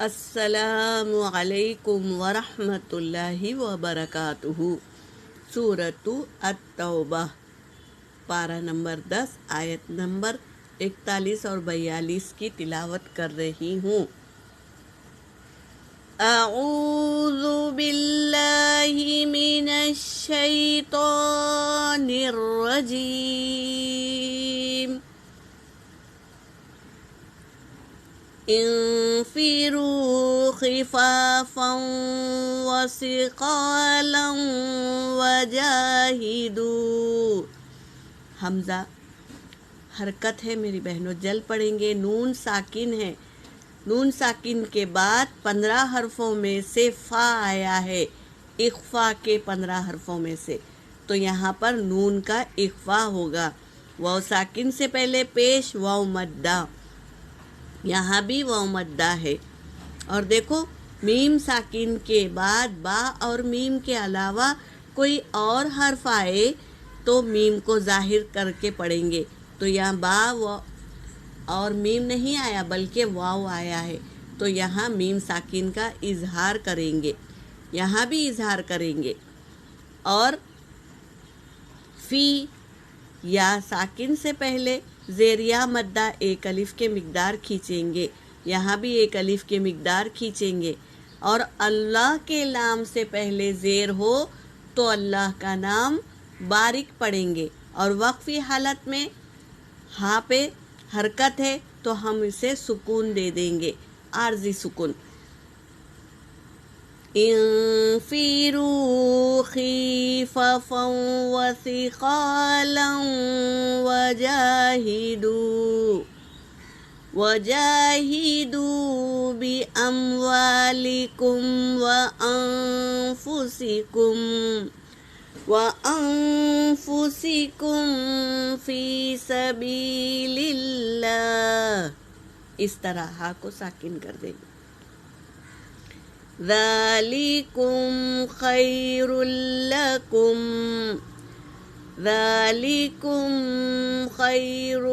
السلام علیکم ورحمۃ اللہ وبرکاتہ۔ سورۃ التوبہ، پارہ نمبر 10، آیت نمبر 41 اور 42 کی تلاوت کر رہی ہوں۔ اعوذ باللہ من الشیطان الرجیم۔ انفروا خفافا وثقالا وجاہدوا۔ حمزہ حرکت ہے میری بہنوں، جل پڑیں گے۔ نون ساکن ہے، نون ساکن کے بعد 15 حرفوں میں سے فا آیا ہے، اخفا کے 15 حرفوں میں سے، تو یہاں پر نون کا اخفا ہوگا۔ واو ساکن سے پہلے پیش واو مدہ، یہاں بھی واو مدہ ہے۔ اور دیکھو میم ساکن کے بعد با اور میم کے علاوہ کوئی اور حرف آئے تو میم کو ظاہر کر کے پڑھیں گے، تو یہاں با اور میم نہیں آیا بلکہ واو آیا ہے، تو یہاں میم ساکن کا اظہار کریں گے، یہاں بھی اظہار کریں گے۔ اور فی یا ساکن سے پہلے زیر یا مدہ ایک الف کے مقدار کھینچیں گے، یہاں بھی ایک الف کے مقدار کھینچیں گے۔ اور اللہ کے لام سے پہلے زیر ہو تو اللہ کا نام باریک پڑھیں گے، اور وقفی حالت میں ہاں پہ حرکت ہے تو ہم اسے سکون دے دیں گے، عارضی سکون۔ انفروا خفافا وثقالا وجاهدوا بأموالكم وأنفسكم في سبيل الله۔ اس طرح ہا کو ساکن کر دیں گے۔ ذالکم خیر لکم، ذالکم خیر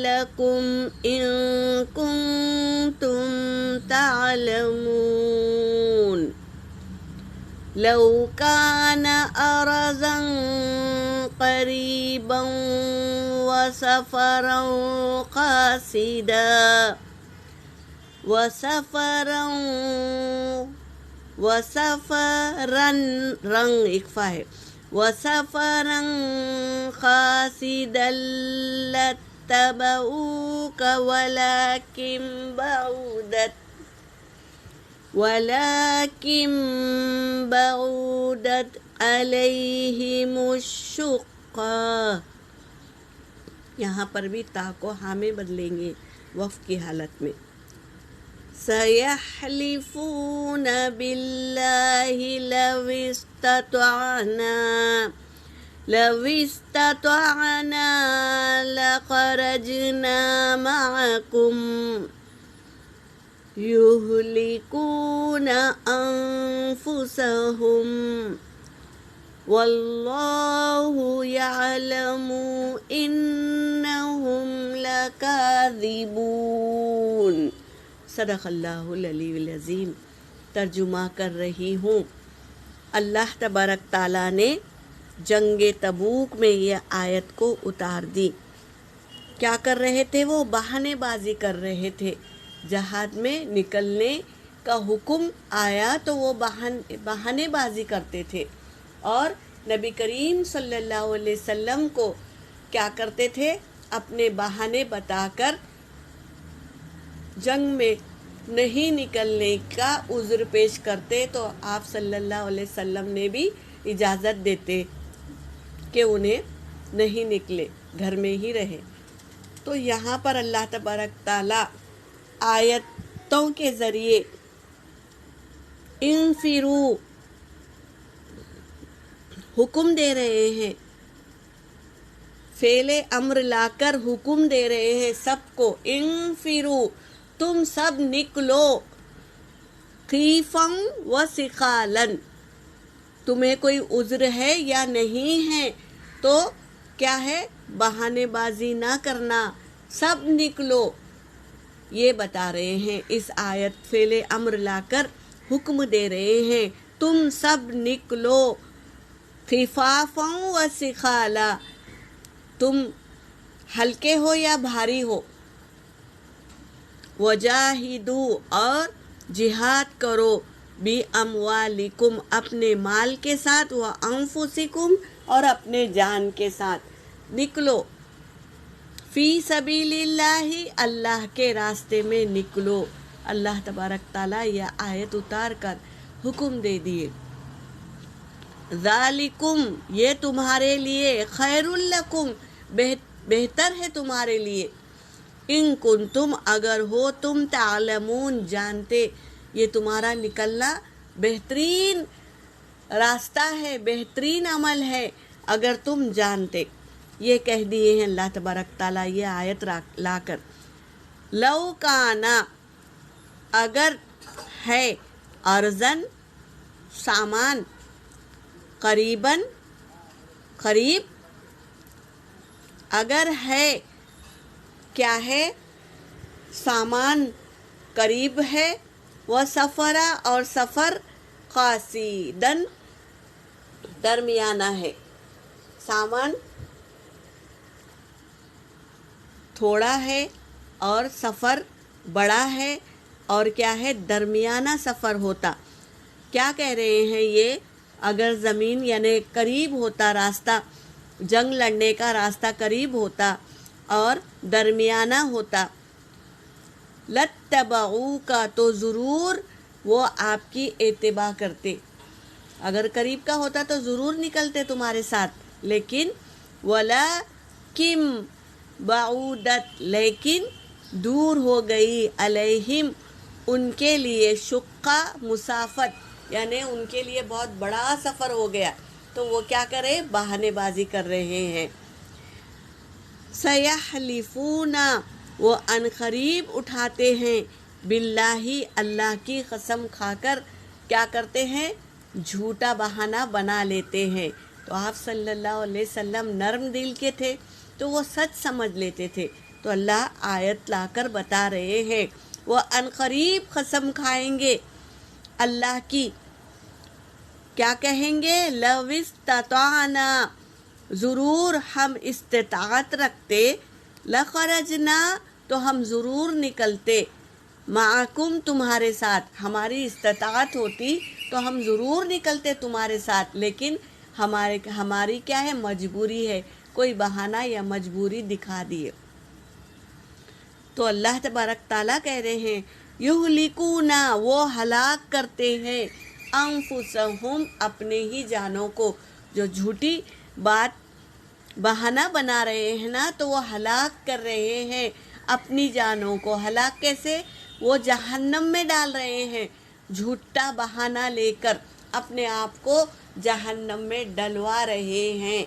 لکم ان کنتم تعلمون۔ لو کان ارضا قریبا وسفرا قاصدا وسفرا رنگ اخفا ہے، وسفرا قاصدا لاتبعوك ولكن بعدت عليهم الشقة۔ یہاں پر بھی تا کو ہاں میں بدلیں گے وقف کی حالت میں۔ سَيَحْلِفُونَ بِاللَّهِ لَوِ اسْتَطَعْنَا لَخَرَجْنَا مَعَكُمْ يُهْلِكُونَ أَنفُسَهُمْ وَاللَّهُ يَعْلَمُ إِنَّهُمْ لَكَاذِبُونَ۔ صدق اللہ العلی العظیم۔ ترجمہ کر رہی ہوں۔ اللہ تبارک تعالیٰ نے جنگ تبوک میں یہ آیت کو اتار دی۔ کیا کر رہے تھے؟ وہ بہانے بازی کر رہے تھے۔ جہاد میں نکلنے کا حکم آیا تو وہ بہانے بازی کرتے تھے، اور نبی کریم صلی اللہ علیہ وسلم کو کیا کرتے تھے؟ اپنے بہانے بتا کر جنگ میں نہیں نکلنے کا عذر پیش کرتے، تو آپ صلی اللہ علیہ وسلم نے بھی اجازت دیتے کہ انہیں نہیں نکلے، گھر میں ہی رہے۔ تو یہاں پر اللہ تبارک تعالیٰ آیتوں کے ذریعے انفروا حکم دے رہے ہیں، فعل امر لا کر حکم دے رہے ہیں سب کو، انفروا تم سب نکلو، خیفا و ثقالا، تمہیں کوئی عذر ہے یا نہیں ہے تو کیا ہے؟ بہانے بازی نہ کرنا، سب نکلو، یہ بتا رہے ہیں، اس آیت فعل امر لا کر حکم دے رہے ہیں تم سب نکلو خفافا و ثقالا، تم ہلکے ہو یا بھاری ہو، وجاہدو اور جہاد کرو، بی اموالکم اپنے مال کے ساتھ، و انفسکم اور اپنے جان کے ساتھ، نکلو فی سبیل اللہ اللہ کے راستے میں نکلو۔ اللہ تبارک تعالیٰ یہ آیت اتار کر حکم دے دیے، ذالکم یہ تمہارے لیے، خیر لکم بہتر ہے تمہارے لیے، ان کنتم اگر ہو تم تعلمون جانتے، یہ تمہارا نکلنا بہترین راستہ ہے، بہترین عمل ہے اگر تم جانتے۔ یہ کہہ دیے ہیں اللہ تبارک تعالیٰ یہ آیت لا کر، لو کانا اگر ہے، ارزن سامان، قریباً قریب، اگر ہے کیا ہے سامان قریب ہے، وہ سفرا اور سفر قاصداً درمیانہ ہے، سامان تھوڑا ہے اور سفر بڑا ہے، اور کیا ہے درمیانہ سفر ہوتا۔ کیا کہہ رہے ہیں یہ، اگر زمین یعنی قریب ہوتا راستہ، جنگ لڑنے کا راستہ قریب ہوتا اور درمیانہ ہوتا، لَاتَّبَعُوكَ تو ضرور وہ آپ کی اتباع کرتے، اگر قریب کا ہوتا تو ضرور نکلتے تمہارے ساتھ، لیکن وَلَكِن بَعُودَتْ لیکن دور ہو گئی، علیہم ان کے لیے، شقہ مسافت یعنی ان کے لیے بہت بڑا سفر ہو گیا، تو وہ کیا کرے، بہانے بازی کر رہے ہیں۔ سَيَحْلِفُونَ وہ عنقریب اٹھاتے ہیں، باللہ اللہ کی قسم کھا کر کیا کرتے ہیں، جھوٹا بہانہ بنا لیتے ہیں۔ تو آپ صلی اللہ علیہ وسلم نرم دل کے تھے تو وہ سچ سمجھ لیتے تھے، تو اللہ آیت لا کر بتا رہے ہیں وہ عنقریب قسم کھائیں گے اللہ کی، کیا کہیں گے، لَوْ اسْتَطَعْنَا ضرور ہم استطاعت رکھتے، لَخَرَجْنَا تو ہم ضرور نکلتے، مَعَكُمْ تمہارے ساتھ، ہماری استطاعت ہوتی تو ہم ضرور نکلتے تمہارے ساتھ، لیکن ہماری کیا ہے، مجبوری ہے، کوئی بہانہ یا مجبوری دکھا دیے۔ تو اللہ تبارک تعالیٰ کہہ رہے ہیں یہلکون وہ ہلاک کرتے ہیں، انفسہم اپنے ہی جانوں کو، جو جھوٹی بات بہانہ بنا رہے ہیں نا، تو وہ ہلاک کر رہے ہیں اپنی جانوں کو۔ ہلاک کیسے، وہ جہنم میں ڈال رہے ہیں، جھوٹا بہانہ لے کر اپنے آپ کو جہنم میں ڈلوا رہے ہیں۔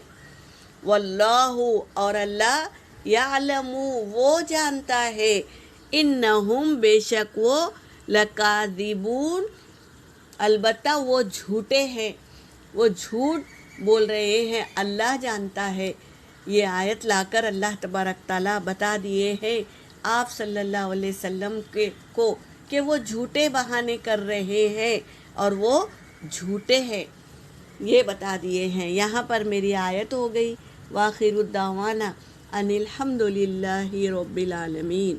واللہ اور اللہ، یعلم وہ جانتا ہے، انہم بے شک وہ، لکاذبون البتہ وہ جھوٹے ہیں، وہ جھوٹ بول رہے ہیں، اللہ جانتا ہے۔ یہ آیت لا کر اللہ تبارک تعالیٰ بتا دیے ہیں آپ صلی اللہ علیہ وسلم کو کہ وہ جھوٹے بہانے کر رہے ہیں اور وہ جھوٹے ہیں، یہ بتا دیے ہیں۔ یہاں پر میری آیت ہو گئی، وآخر الدعوانا ان الحمد للہ رب العالمین۔